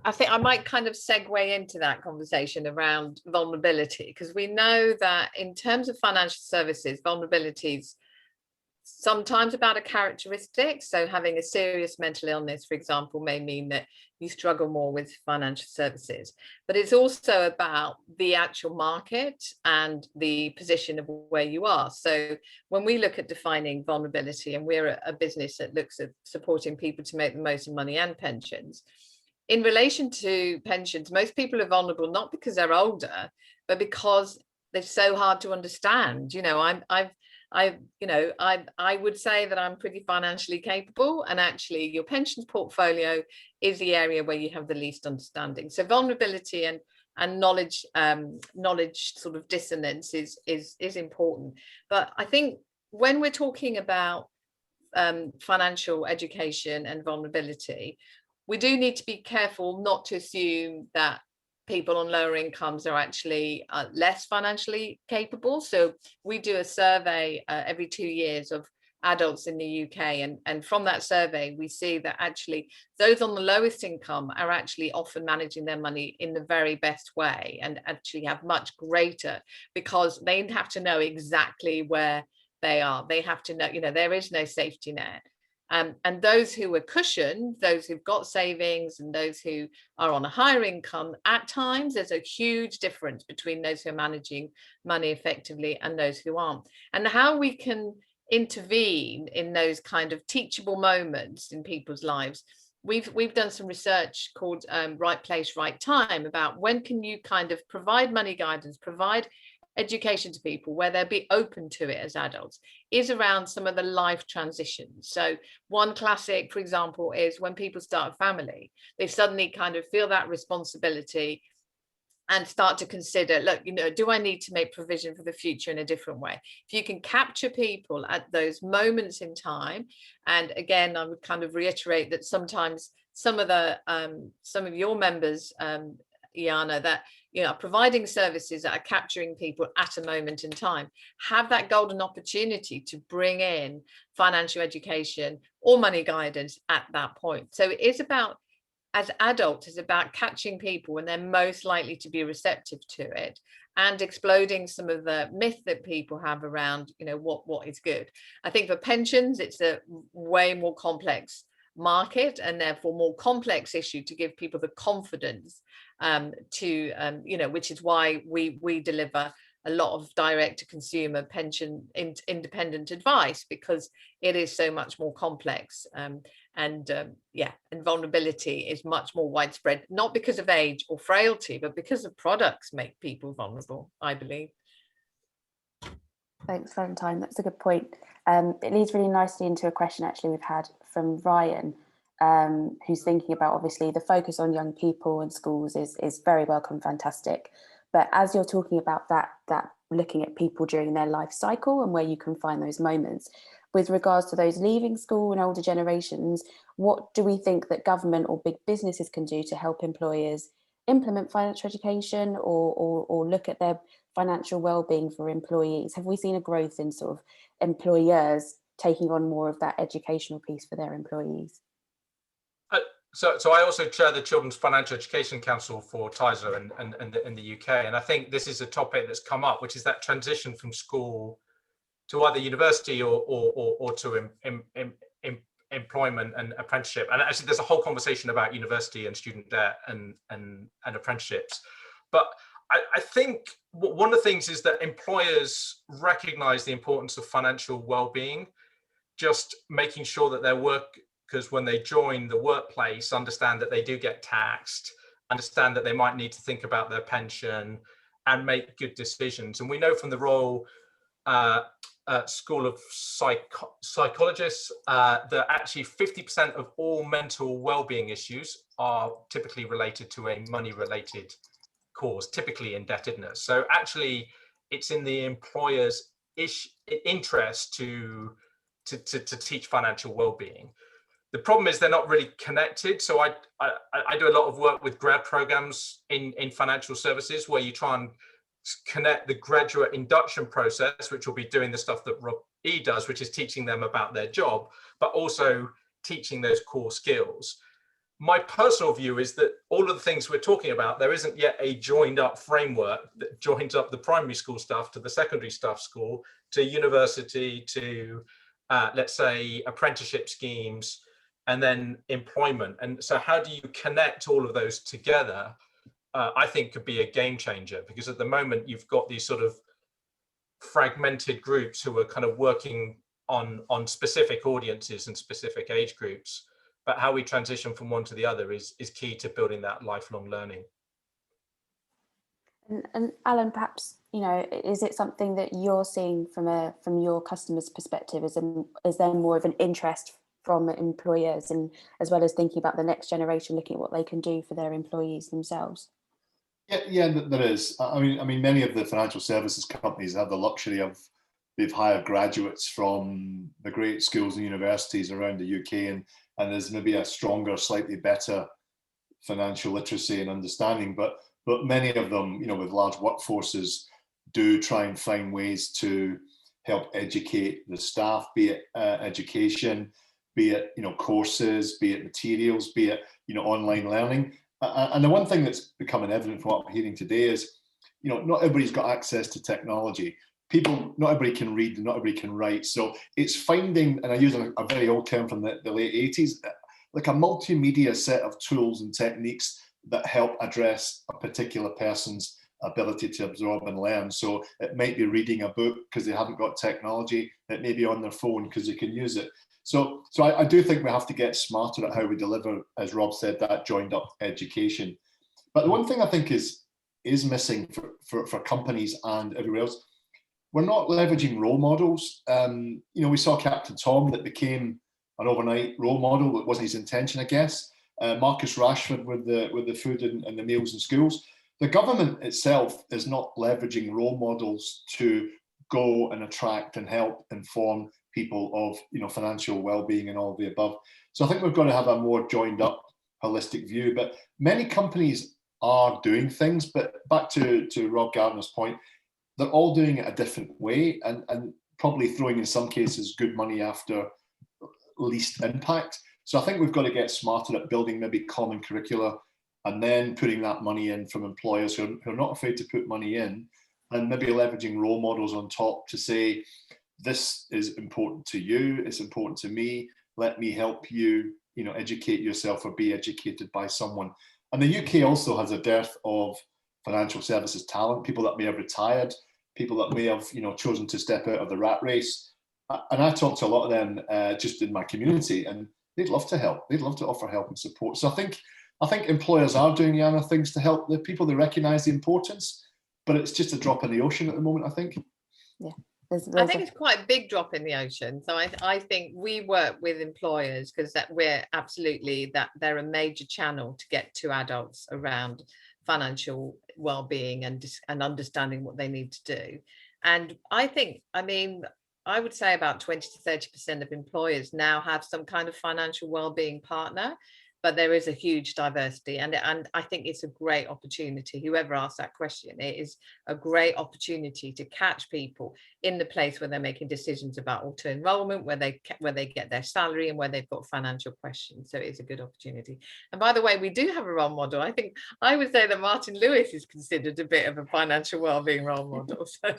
I think I might kind of segue into that conversation around vulnerability, because we know that in terms of financial services, vulnerabilities sometimes about a characteristic. So having a serious mental illness, for example, may mean that you struggle more with financial services, but it's also about the actual market and the position of where you are. So when we look at defining vulnerability, and we're a business that looks at supporting people to make the most of money and pensions, in relation to pensions, most people are vulnerable not because they're older, but because they're so hard to understand. You know, I would say that I'm pretty financially capable, and actually your pensions portfolio is the area where you have the least understanding. So vulnerability and knowledge sort of dissonance is important. But I think when we're talking about financial education and vulnerability, we do need to be careful not to assume that people on lower incomes are actually less financially capable. So we do a survey every 2 years of adults in the UK, and from that survey we see that actually those on the lowest income are actually often managing their money in the very best way, and actually have much greater, because they have to know exactly where they are. They have to know, you know, there is no safety net. And those who are cushioned, those who've got savings, and those who are on a higher income, at times there's a huge difference between those who are managing money effectively and those who aren't. And how we can intervene in those kind of teachable moments in people's lives. We've done some research called Right Place, Right Time, about when can you kind of provide money guidance, provide education to people where they'll be open to it as adults, is around some of the life transitions. So one classic, for example, is when people start a family, they suddenly kind of feel that responsibility and start to consider, look, you know, do I need to make provision for the future in a different way? If you can capture people at those moments in time, and again, I would kind of reiterate that sometimes some of your members, Iana, that, you know, providing services that are capturing people at a moment in time, have that golden opportunity to bring in financial education or money guidance at that point. So it is about, as adults, it's about catching people when they're most likely to be receptive to it, and exploding some of the myth that people have around, you know, what is good. I think for pensions, it's a way more complex market, and therefore more complex issue to give people the confidence to you know, which is why we deliver a lot of direct to consumer pension independent advice, because it is so much more complex, and vulnerability is much more widespread, not because of age or frailty, but because the products make people vulnerable, I believe. Thanks, Valentine. That's a good point. It leads really nicely into a question actually we've had from Ryan, who's thinking about, obviously the focus on young people and schools is very welcome, fantastic. But as you're talking about that looking at people during their life cycle and where you can find those moments, with regards to those leaving school and older generations, what do we think that government or big businesses can do to help employers implement financial education or look at their financial well-being for employees? Have we seen a growth in sort of employers taking on more of that educational piece for their employees? So I also chair the Children's Financial Education Council for TISA in the UK, and I think this is a topic that's come up, which is that transition from school to either university or to employment and apprenticeship. And actually, there's a whole conversation about university and student debt and apprenticeships. But I think one of the things is that employers recognise the importance of financial well-being, just making sure that their workers, when they join the workplace, understand that they do get taxed, understand that they might need to think about their pension and make good decisions. And we know from the Royal School of Psychologists that actually 50% of all mental well-being issues are typically related to a money-related cause, typically indebtedness. So actually, it's in the employer's interest to teach financial well-being. The problem is they're not really connected. So I do a lot of work with grad programs in financial services, where you try and connect the graduate induction process, which will be doing the stuff that Rob E does, which is teaching them about their job, but also teaching those core skills. My personal view is that all of the things we're talking about, there isn't yet a joined up framework that joins up the primary school stuff to the secondary stuff school, to university, to let's say apprenticeship schemes, and then employment. And so how do you connect all of those together? I think could be a game changer, because at the moment you've got these sort of fragmented groups who are kind of working on specific audiences and specific age groups. But how we transition from one to the other is key to building that lifelong learning. And Alan, perhaps, is it something that you're seeing from your customers' perspective? Is there more of an interest from employers, and as well as thinking about the next generation, looking at what they can do for their employees themselves? Yeah, there is. I mean, many of the financial services companies have the luxury of, they've hired graduates from the great schools and universities around the UK, and there's maybe a stronger, slightly better financial literacy and understanding. But many of them, with large workforces, do try and find ways to help educate the staff, be it education, be it courses, be it materials, be it online learning. And the one thing that's becoming evident from what I'm hearing today is, not everybody's got access to technology. Not everybody can read and not everybody can write. So it's finding, and I use a very old term from the late 80s, like a multimedia set of tools and techniques that help address a particular person's ability to absorb and learn. So it might be reading a book because they haven't got technology. It may be on their phone because they can use it. So I do think we have to get smarter at how we deliver, as Rob said, that joined up education. But the one thing I think is missing for companies and everywhere else, we're not leveraging role models. We saw Captain Tom that became an overnight role model. That wasn't his intention, I guess. Marcus Rashford with the food and the meals in schools. The government itself is not leveraging role models to go and attract and help inform people of financial well-being and all of the above. So I think we've got to have a more joined up, holistic view. But many companies are doing things, but back to Rob Gardner's point, they're all doing it a different way, and probably throwing in some cases good money after least impact. So I think we've got to get smarter at building maybe common curricula, and then putting that money in from employers who are not afraid to put money in, and maybe leveraging role models on top to say, this is important to you, it's important to me, let me help you, educate yourself or be educated by someone. And the UK also has a dearth of financial services talent, people that may have retired, people that may have, chosen to step out of the rat race. And I talk to a lot of them just in my community, and they'd love to help. They'd love to offer help and support. So I think employers are doing, Iana, things to help the people. They recognise the importance, but it's just a drop in the ocean at the moment, I think. Yeah. I think it's quite a big drop in the ocean. So I think we work with employers because we're absolutely that they're a major channel to get to adults around financial well-being and understanding what they need to do. And I think, I would say about 20 to 30% of employers now have some kind of financial well-being partner, but there is a huge diversity, and I think it's a great opportunity. Whoever asked that question, it is a great opportunity to catch people in the place where they're making decisions about auto enrollment, where they get their salary, and where they've got financial questions. So it's a good opportunity. And by the way, we do have a role model. I think I would say that Martin Lewis is considered a bit of a financial well-being role model. So.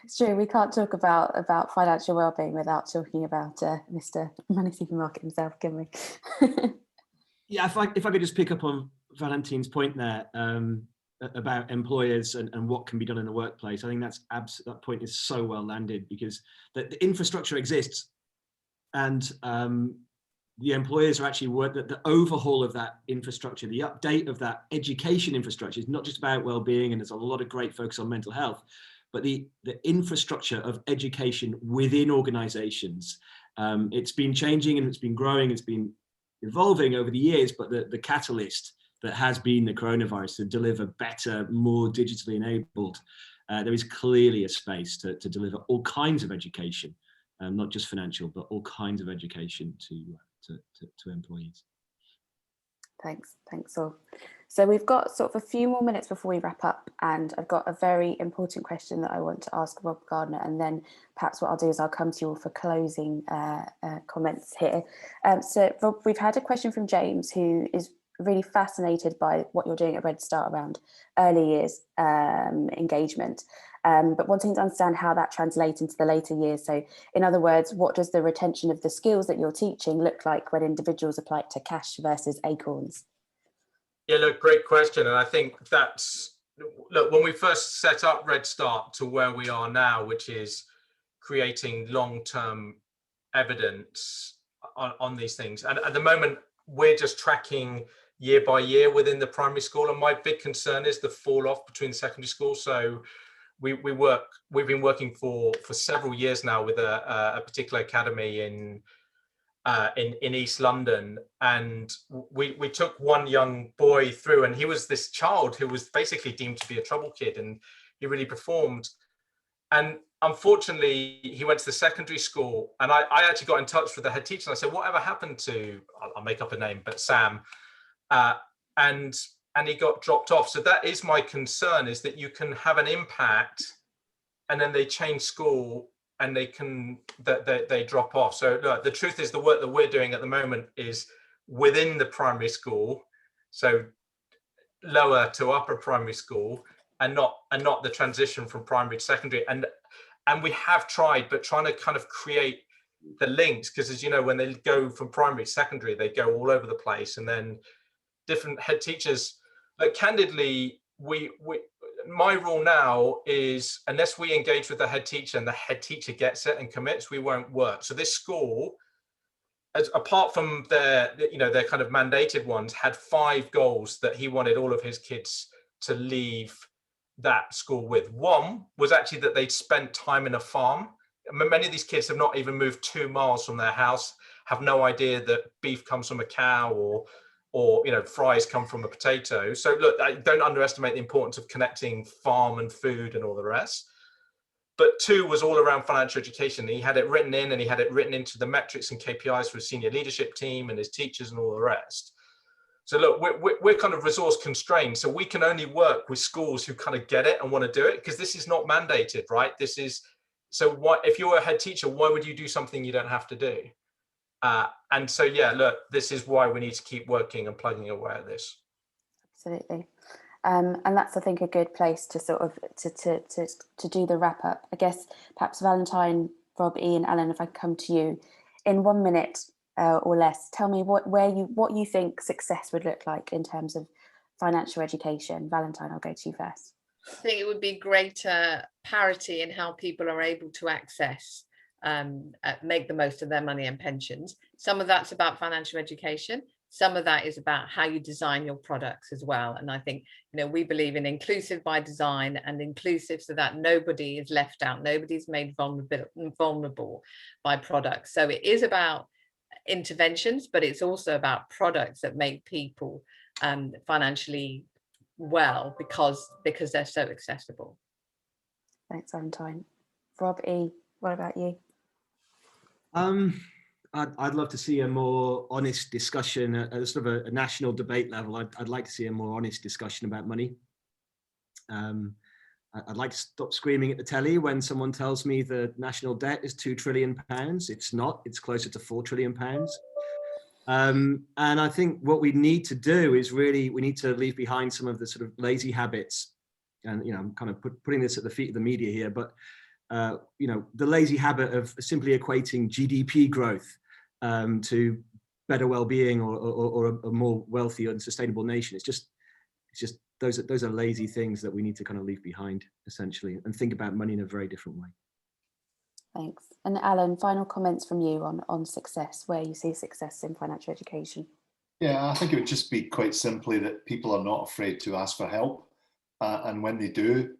It's true. We can't talk about financial well-being without talking about Mr. Money Supermarket himself, can we? Yeah, if I could just pick up on Valentine's point there about employers and what can be done in the workplace, I think that point is so well landed, because the infrastructure exists, and the employers are actually the overhaul of that infrastructure, the update of that education infrastructure is not just about well-being, and there's a lot of great focus on mental health, but the infrastructure of education within organizations. It's been changing and it's been growing, it's been evolving over the years, but the catalyst that has been the coronavirus to deliver better, more digitally enabled, there is clearly a space to deliver all kinds of education, not just financial, but all kinds of education to employees. Thanks all. So we've got sort of a few more minutes before we wrap up, and I've got a very important question that I want to ask Rob Gardner, and then perhaps what I'll do is I'll come to you all for closing comments here. So Rob, we've had a question from James, who is really fascinated by what you're doing at RedSTART around early years engagement, but wanting to understand how that translates into the later years. So in other words, what does the retention of the skills that you're teaching look like when individuals apply it to cash versus acorns? Yeah, look, great question. And I think when we first set up RedSTART to where we are now, which is creating long-term evidence on these things. And at the moment, we're just tracking year by year within the primary school. And my big concern is the fall off between secondary school. So we've been working for several years now with a particular academy in East London, and we took one young boy through, and he was this child who was basically deemed to be a trouble kid, and he really performed. And unfortunately, he went to the secondary school, and I actually got in touch with the head teacher, and I said, whatever happened to, I'll make up a name, but Sam, and he got dropped off. So that is my concern, is that you can have an impact and then they change school and they drop off. So look, the truth is, the work that we're doing at the moment is within the primary school, so lower to upper primary school, and not the transition from primary to secondary. And we have tried, but trying to kind of create the links, because as you know, when they go from primary to secondary, they go all over the place, and then different head teachers. But candidly, my rule now is, unless we engage with the head teacher and the head teacher gets it and commits, we won't work. So this school, apart from their kind of mandated ones, had 5 goals that he wanted all of his kids to leave that school with. One was actually that they'd spent time in a farm. Many of these kids have not even moved 2 miles from their house, have no idea that beef comes from a cow, or fries come from a potato. So look, don't underestimate the importance of connecting farm and food and all the rest. But 2 was all around financial education. He had it written in, and he had it written into the metrics and KPIs for his senior leadership team and his teachers and all the rest. So look, we're kind of resource constrained. So we can only work with schools who kind of get it and want to do it, because this is not mandated, right? So why, if you're a head teacher, why would you do something you don't have to do? And so, yeah, look, this is why we need to keep working and plugging away at this. Absolutely. And that's, I think, a good place to sort of to do the wrap up. I guess perhaps Valentine, Rob, Ian, Alan, if I come to you in 1 minute or less, tell me what you think success would look like in terms of financial education. Valentine, I'll go to you first. I think it would be greater parity in how people are able to access, make the most of their money and pensions. Some of that's about financial education. Some of that is about how you design your products as well. And I think, we believe in inclusive by design, and inclusive so that nobody is left out. Nobody's made vulnerable by products. So it is about interventions, but it's also about products that make people financially well because they're so accessible. Thanks, Valentine. Rob E, what about you? I'd love to see a more honest discussion at a sort of a national debate level. I'd like to see a more honest discussion about money. I'd like to stop screaming at the telly when someone tells me the national debt is £2 trillion. It's not, it's closer to £4 trillion. And I think what we need to do is we need to leave behind some of the sort of lazy habits. And, I'm kind of putting this at the feet of the media here, but, the lazy habit of simply equating GDP growth to better well-being or a more wealthy and sustainable nation. It's just those are lazy things that we need to kind of leave behind, essentially, and think about money in a very different way. Thanks. And Alan, final comments from you on success, where you see success in financial education. Yeah, I think it would just be quite simply that people are not afraid to ask for help. And when they do,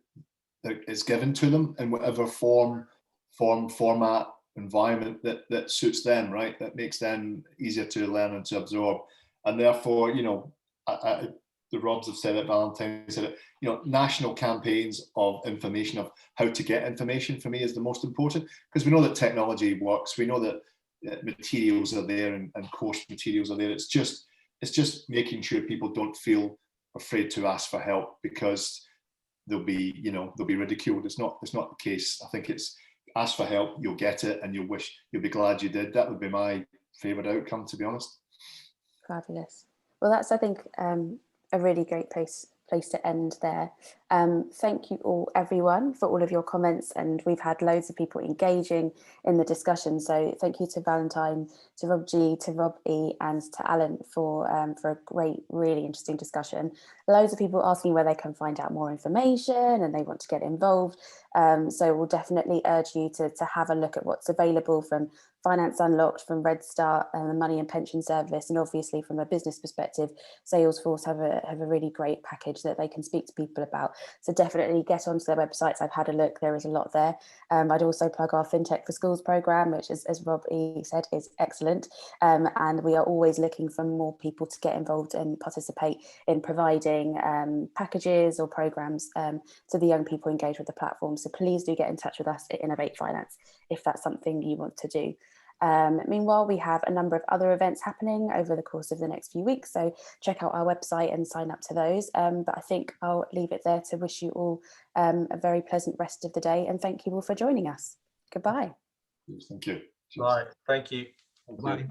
it's given to them in whatever format, environment that suits them, right? That makes them easier to learn and to absorb. And therefore, the Robs have said it, Valentine said it, national campaigns of information, of how to get information, for me is the most important, because we know that technology works. We know that materials are there and course materials are there. It's just making sure people don't feel afraid to ask for help because they'll be ridiculed. It's not the case. I think it's ask for help, you'll get it, and you'll be glad you did. That would be my favorite outcome, to be honest. Fabulous. Well, that's, I think, a really great place to end there. Thank you all, everyone, for all of your comments, and we've had loads of people engaging in the discussion. So thank you to Valentine, to Rob G, to Rob E, and to Alan for a great, really interesting discussion. Loads of people asking where they can find out more information and they want to get involved. So we'll definitely urge you to have a look at what's available from Finance Unlocked, from RedSTART and the Money and Pension Service, and obviously from a business perspective, Salesforce have a really great package that they can speak to people about. So definitely get onto their websites. I've had a look, there is a lot there. I'd also plug our Fintech for Schools program, which is, as Rob E said, is excellent. And we are always looking for more people to get involved and participate in providing packages or programs to the young people engaged with the platform. So please do get in touch with us at Innovate Finance if that's something you want to do. Meanwhile, we have a number of other events happening over the course of the next few weeks, so check out our website and sign up to those. But I think I'll leave it there to wish you all a very pleasant rest of the day, and thank you all for joining us. Goodbye. Thank you. Bye. Thank you. Bye.